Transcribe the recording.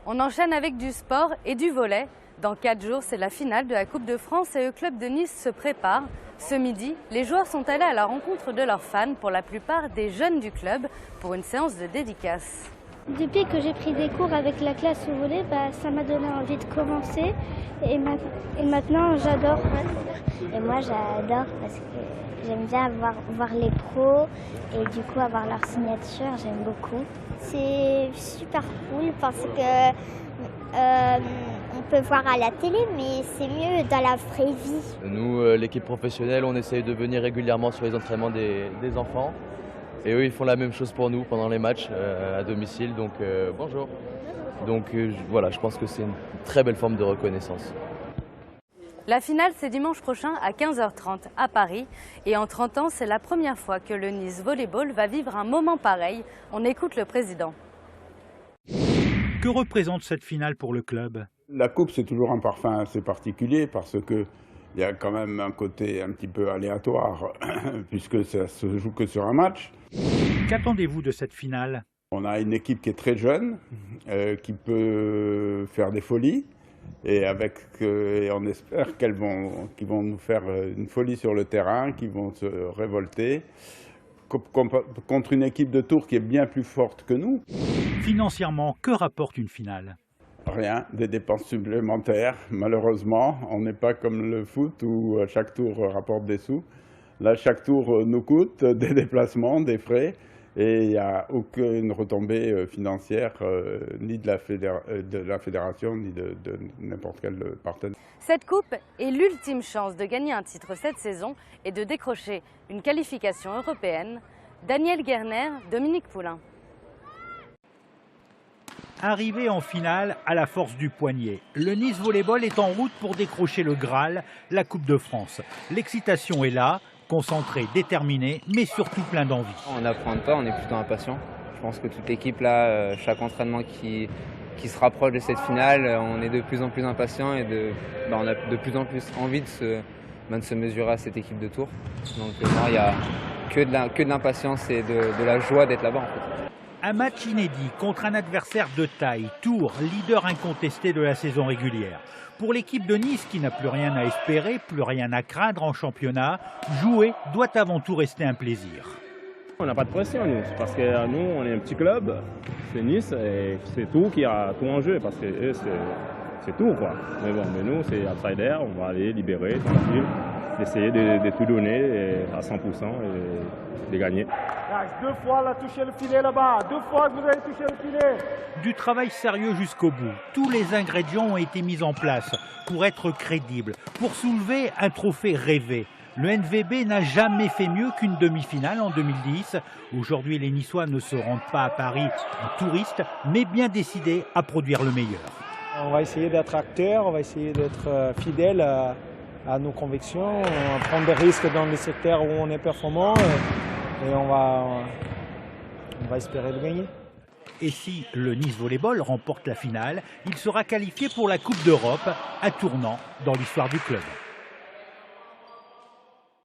On enchaîne avec du sport et du volley. Dans 4 jours, c'est la finale de la Coupe de France et le club de Nice se prépare. Ce midi, les joueurs sont allés à la rencontre de leurs fans, pour la plupart des jeunes du club, pour une séance de dédicace. Depuis que j'ai pris des cours avec la classe au volley, ça m'a donné envie de commencer et maintenant j'adore. Et moi j'adore parce que j'aime bien voir les pros et du coup avoir leur signature, j'aime beaucoup. C'est super cool parce que on peut voir à la télé, mais c'est mieux dans la vraie vie. Nous, l'équipe professionnelle, on essaye de venir régulièrement sur les entraînements des enfants. Et eux, ils font la même chose pour nous pendant les matchs à domicile. Donc bonjour. Donc voilà, je pense que c'est une très belle forme de reconnaissance. La finale, c'est dimanche prochain à 15h30 à Paris. Et en 30 ans, c'est la première fois que le Nice Volleyball va vivre un moment pareil. On écoute le président. Que représente cette finale pour le club? La coupe, c'est toujours un parfum assez particulier parce que il y a quand même un côté un petit peu aléatoire puisque ça se joue que sur un match. Qu'attendez-vous de cette finale? On a une équipe qui est très jeune, qui peut faire des folies et on espère qu'ils vont nous faire une folie sur le terrain, qu'ils vont se révolter contre une équipe de Tours qui est bien plus forte que nous. Financièrement, que rapporte une finale? Rien, des dépenses supplémentaires. Malheureusement, on n'est pas comme le foot où chaque tour rapporte des sous. Là, chaque tour nous coûte des déplacements, des frais, et il n'y a aucune retombée financière ni de la fédération, ni de n'importe quel partenaire. Cette coupe est l'ultime chance de gagner un titre cette saison et de décrocher une qualification européenne. Daniel Gerner, Dominique Poulain. Arrivé en finale à la force du poignet, le Nice Volleyball est en route pour décrocher le Graal, la Coupe de France. L'excitation est là, concentré, déterminé, mais surtout plein d'envie. On n'apprend pas, on est plutôt impatient. Je pense que toute l'équipe là, chaque entraînement qui se rapproche de cette finale, on est de plus en plus impatient et on a de plus en plus envie de se mesurer à cette équipe de Tours. Donc il n'y a que de l'impatience et de la joie d'être là-bas en fait. Un match inédit contre un adversaire de taille, Tours, leader incontesté de la saison régulière. Pour l'équipe de Nice qui n'a plus rien à espérer, plus rien à craindre en championnat, jouer doit avant tout rester un plaisir. On n'a pas de pression nous, parce que nous on est un petit club, c'est Nice et c'est Tours qui a tout en jeu parce que eux c'est Tours quoi. Mais bon, mais nous c'est outsider, on va aller libérer, tranquille, essayer de tout donner à 100% et de gagner. 2 fois, elle a touché le filet là-bas. 2 fois, vous avez touché le filet. Du travail sérieux jusqu'au bout. Tous les ingrédients ont été mis en place pour être crédibles, pour soulever un trophée rêvé. Le NVB n'a jamais fait mieux qu'une demi-finale en 2010. Aujourd'hui, les Niçois ne se rendent pas à Paris en touristes, mais bien décidés à produire le meilleur. On va essayer d'être acteurs, on va essayer d'être fidèles à nos convictions, on va prendre des risques dans les secteurs où on est performant. Et on va espérer le gagner. Et si le Nice Volleyball remporte la finale, il sera qualifié pour la Coupe d'Europe, un tournant dans l'histoire du club.